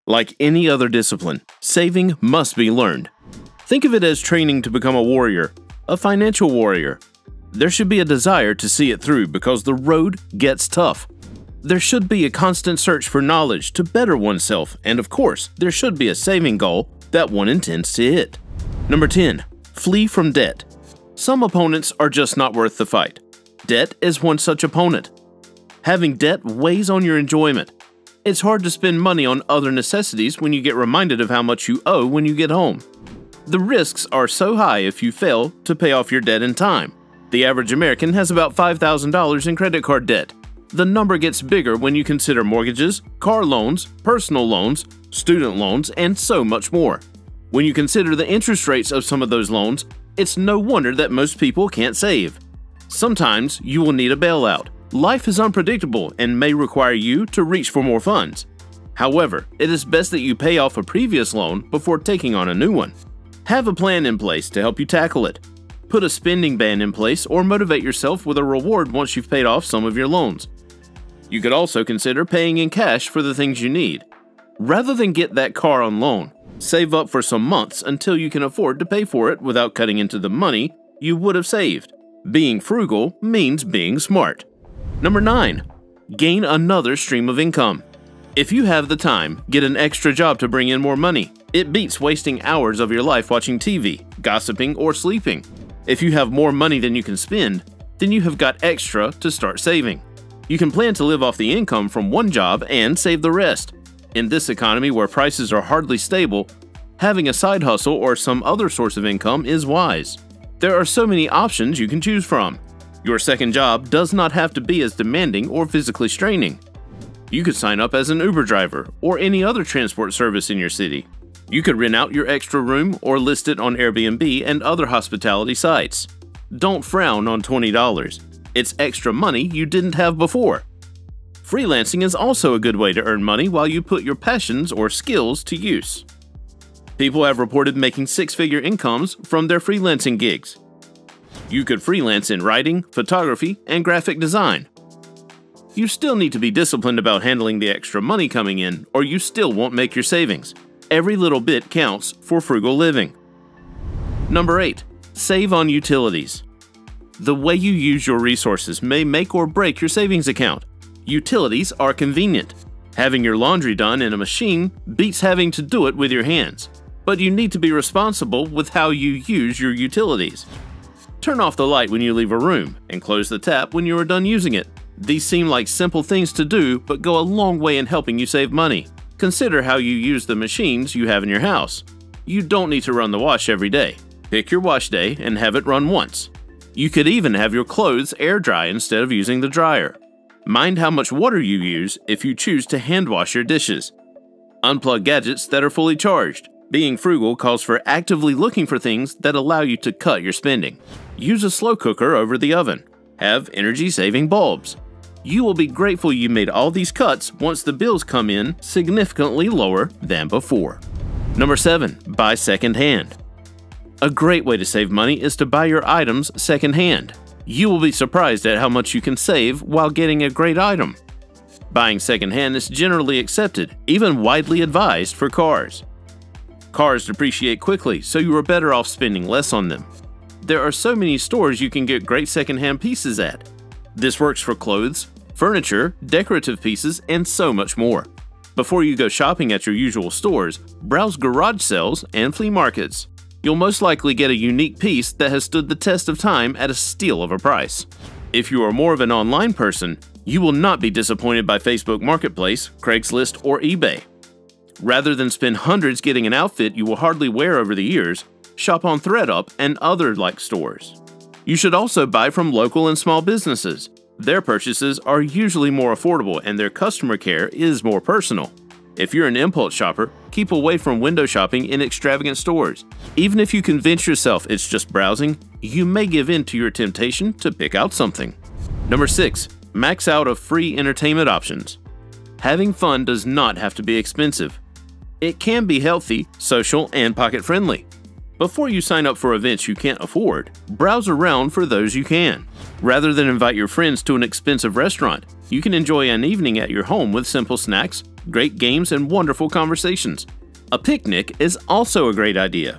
Like any other discipline, saving must be learned. Think of it as training to become a warrior, a financial warrior. There should be a desire to see it through because the road gets tough. There should be a constant search for knowledge to better oneself, and of course, there should be a saving goal that one intends to hit. Number 10. Flee from debt. Some opponents are just not worth the fight. Debt is one such opponent. Having debt weighs on your enjoyment. It's hard to spend money on other necessities when you get reminded of how much you owe when you get home. The risks are so high if you fail to pay off your debt in time. The average American has about $5,000 in credit card debt. The number gets bigger when you consider mortgages, car loans, personal loans, student loans, and so much more. When you consider the interest rates of some of those loans, it's no wonder that most people can't save. Sometimes you will need a bailout. Life is unpredictable and may require you to reach for more funds. However, it is best that you pay off a previous loan before taking on a new one. Have a plan in place to help you tackle it. Put a spending ban in place or motivate yourself with a reward once you've paid off some of your loans. You could also consider paying in cash for the things you need. Rather than get that car on loan, save up for some months until you can afford to pay for it without cutting into the money you would have saved. Being frugal means being smart. Number 9. Gain another stream of income. If you have the time, get an extra job to bring in more money. It beats wasting hours of your life watching TV, gossiping, or sleeping. If you have more money than you can spend, then you have got extra to start saving. You can plan to live off the income from one job and save the rest. In this economy where prices are hardly stable, having a side hustle or some other source of income is wise. There are so many options you can choose from. Your second job does not have to be as demanding or physically straining. You could sign up as an Uber driver or any other transport service in your city. You could rent out your extra room or list it on Airbnb and other hospitality sites. Don't frown on $20. It's extra money you didn't have before. Freelancing is also a good way to earn money while you put your passions or skills to use. People have reported making six-figure incomes from their freelancing gigs. You could freelance in writing, photography, and graphic design. You still need to be disciplined about handling the extra money coming in, or you still won't make your savings. Every little bit counts for frugal living. Number 8. Save on utilities. The way you use your resources may make or break your savings account. Utilities are convenient. Having your laundry done in a machine beats having to do it with your hands. But you need to be responsible with how you use your utilities. Turn off the light when you leave a room and close the tap when you are done using it. These seem like simple things to do but go a long way in helping you save money. Consider how you use the machines you have in your house. You don't need to run the wash every day. Pick your wash day and have it run once. You could even have your clothes air dry instead of using the dryer. Mind how much water you use if you choose to hand wash your dishes. Unplug gadgets that are fully charged. Being frugal calls for actively looking for things that allow you to cut your spending. Use a slow cooker over the oven. Have energy-saving bulbs. You will be grateful you made all these cuts once the bills come in significantly lower than before. Number 7. Buy secondhand. A great way to save money is to buy your items secondhand. You will be surprised at how much you can save while getting a great item. Buying secondhand is generally accepted, even widely advised for cars. Cars depreciate quickly, so you are better off spending less on them. There are so many stores you can get great secondhand pieces at. This works for clothes, furniture, decorative pieces, and so much more. Before you go shopping at your usual stores, browse garage sales and flea markets. You'll most likely get a unique piece that has stood the test of time at a steal of a price. If you are more of an online person, you will not be disappointed by Facebook Marketplace, Craigslist, or eBay. Rather than spend hundreds getting an outfit you will hardly wear over the years, shop on ThredUp and other like stores. You should also buy from local and small businesses. Their purchases are usually more affordable and their customer care is more personal. If you're an impulse shopper, keep away from window shopping in extravagant stores. Even if you convince yourself it's just browsing, you may give in to your temptation to pick out something. Number 6. Max out of free entertainment options. Having fun does not have to be expensive. It can be healthy, social, and pocket-friendly. Before you sign up for events you can't afford, browse around for those you can. Rather than invite your friends to an expensive restaurant, you can enjoy an evening at your home with simple snacks, great games, and wonderful conversations. A picnic is also a great idea.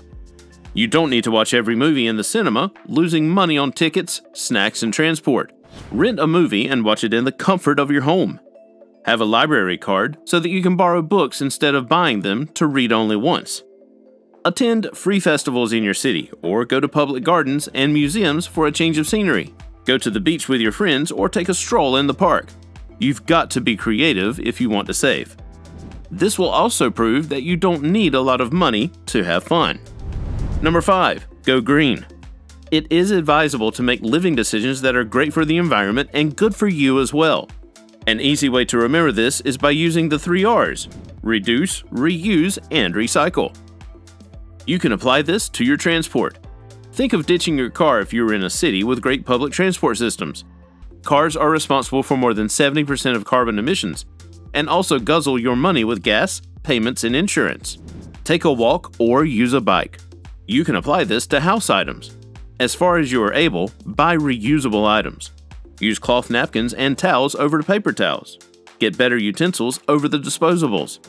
You don't need to watch every movie in the cinema, losing money on tickets, snacks, and transport. Rent a movie and watch it in the comfort of your home. Have a library card so that you can borrow books instead of buying them to read only once. Attend free festivals in your city, or go to public gardens and museums for a change of scenery. Go to the beach with your friends or take a stroll in the park. You've got to be creative if you want to save. This will also prove that you don't need a lot of money to have fun. Number 5. Go green. It is advisable to make living decisions that are great for the environment and good for you as well. An easy way to remember this is by using the 3 R's: reduce, reuse, and recycle. You can apply this to your transport. Think of ditching your car if you're in a city with great public transport systems. Cars are responsible for more than 70% of carbon emissions, and also guzzle your money with gas, payments, and insurance. Take a walk or use a bike. You can apply this to house items. As far as you are able, buy reusable items. Use cloth napkins and towels over paper towels. Get better utensils over the disposables.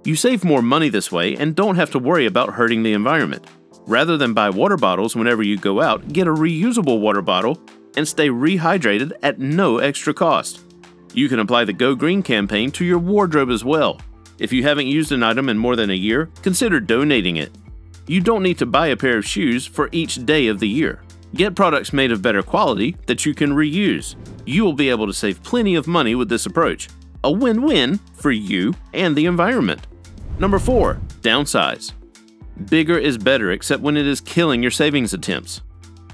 You save more money this way and don't have to worry about hurting the environment. Rather than buy water bottles whenever you go out, get a reusable water bottle and stay rehydrated at no extra cost. You can apply the Go Green campaign to your wardrobe as well. If you haven't used an item in more than a year, consider donating it. You don't need to buy a pair of shoes for each day of the year. Get products made of better quality that you can reuse. You will be able to save plenty of money with this approach. A win-win for you and the environment. Number 4. Downsize. Bigger is better except when it is killing your savings attempts.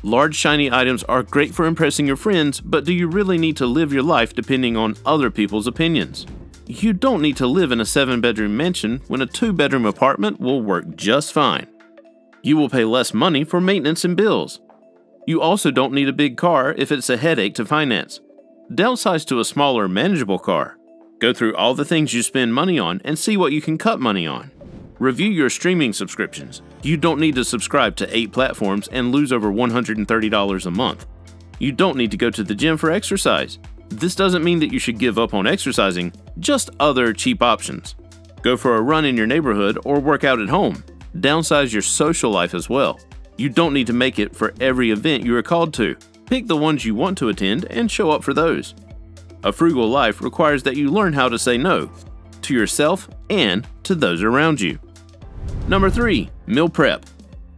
Large shiny items are great for impressing your friends, but do you really need to live your life depending on other people's opinions? You don't need to live in a 7-bedroom mansion when a 2-bedroom apartment will work just fine. You will pay less money for maintenance and bills. You also don't need a big car if it's a headache to finance. Downsize to a smaller, manageable car. Go through all the things you spend money on and see what you can cut money on. Review your streaming subscriptions. You don't need to subscribe to 8 platforms and lose over $130 a month. You don't need to go to the gym for exercise. This doesn't mean that you should give up on exercising, just other cheap options. Go for a run in your neighborhood or work out at home. Downsize your social life as well. You don't need to make it for every event you are called to. Pick the ones you want to attend and show up for those. A frugal life requires that you learn how to say no, to yourself and to those around you. Number 3. Meal prep.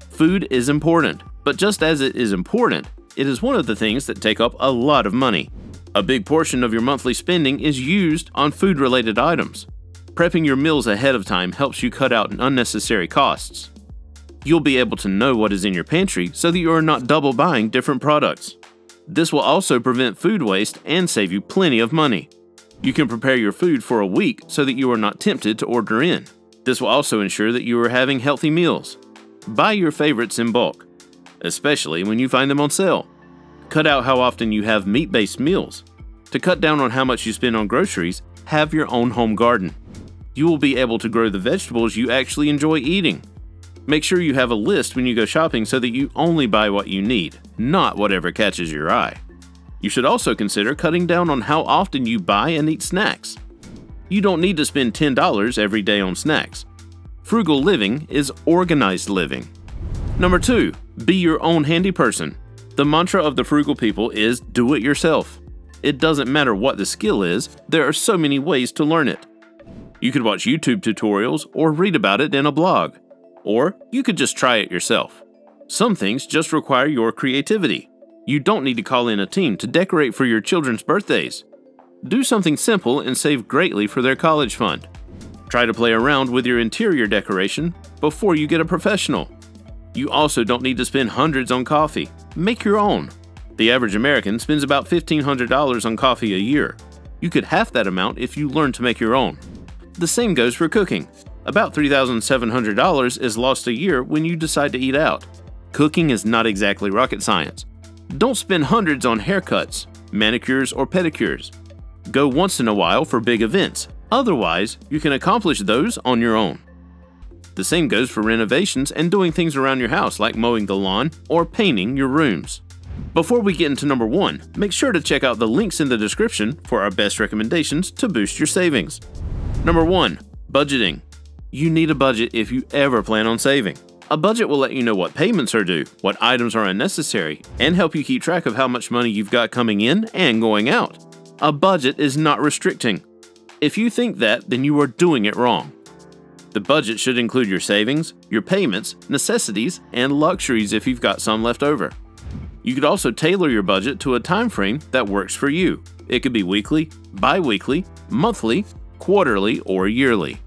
Food is important, but just as it is important, it is one of the things that take up a lot of money. A big portion of your monthly spending is used on food-related items. Prepping your meals ahead of time helps you cut out unnecessary costs. You'll be able to know what is in your pantry so that you are not double buying different products. This will also prevent food waste and save you plenty of money. You can prepare your food for a week so that you are not tempted to order in. This will also ensure that you are having healthy meals. Buy your favorites in bulk, especially when you find them on sale. Cut out how often you have meat-based meals. To cut down on how much you spend on groceries, have your own home garden. You will be able to grow the vegetables you actually enjoy eating. Make sure you have a list when you go shopping so that you only buy what you need, not whatever catches your eye. You should also consider cutting down on how often you buy and eat snacks. You don't need to spend $10 every day on snacks. Frugal living is organized living. Number 2. Be your own handy person. The mantra of the frugal people is do it yourself. It doesn't matter what the skill is, there are so many ways to learn it. You could watch YouTube tutorials or read about it in a blog. Or you could just try it yourself. Some things just require your creativity. You don't need to call in a team to decorate for your children's birthdays. Do something simple and save greatly for their college fund. Try to play around with your interior decoration before you get a professional. You also don't need to spend hundreds on coffee. Make your own. The average American spends about $1,500 on coffee a year. You could half that amount if you learn to make your own. The same goes for cooking. About $3,700 is lost a year when you decide to eat out. Cooking is not exactly rocket science. Don't spend hundreds on haircuts, manicures, or pedicures. Go once in a while for big events. Otherwise, you can accomplish those on your own. The same goes for renovations and doing things around your house like mowing the lawn or painting your rooms. Before we get into number 1, make sure to check out the links in the description for our best recommendations to boost your savings. Number 1. Budgeting. You need a budget if you ever plan on saving. A budget will let you know what payments are due, what items are unnecessary, and help you keep track of how much money you've got coming in and going out. A budget is not restricting. If you think that, then you are doing it wrong. The budget should include your savings, your payments, necessities, and luxuries if you've got some left over. You could also tailor your budget to a time frame that works for you. It could be weekly, bi-weekly, monthly, quarterly, or yearly.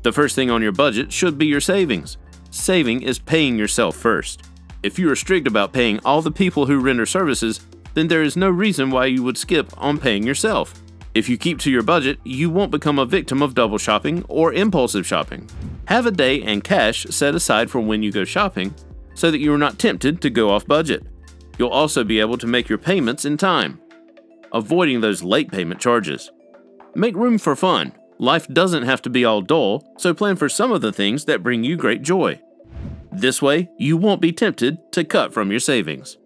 The first thing on your budget should be your savings. Saving is paying yourself first. If you are strict about paying all the people who render services, then there is no reason why you would skip on paying yourself. If you keep to your budget, you won't become a victim of double shopping or impulsive shopping. Have a day and cash set aside for when you go shopping so that you are not tempted to go off budget. You'll also be able to make your payments in time, avoiding those late payment charges. Make room for fun. Life doesn't have to be all dull, so plan for some of the things that bring you great joy. This way, you won't be tempted to cut from your savings.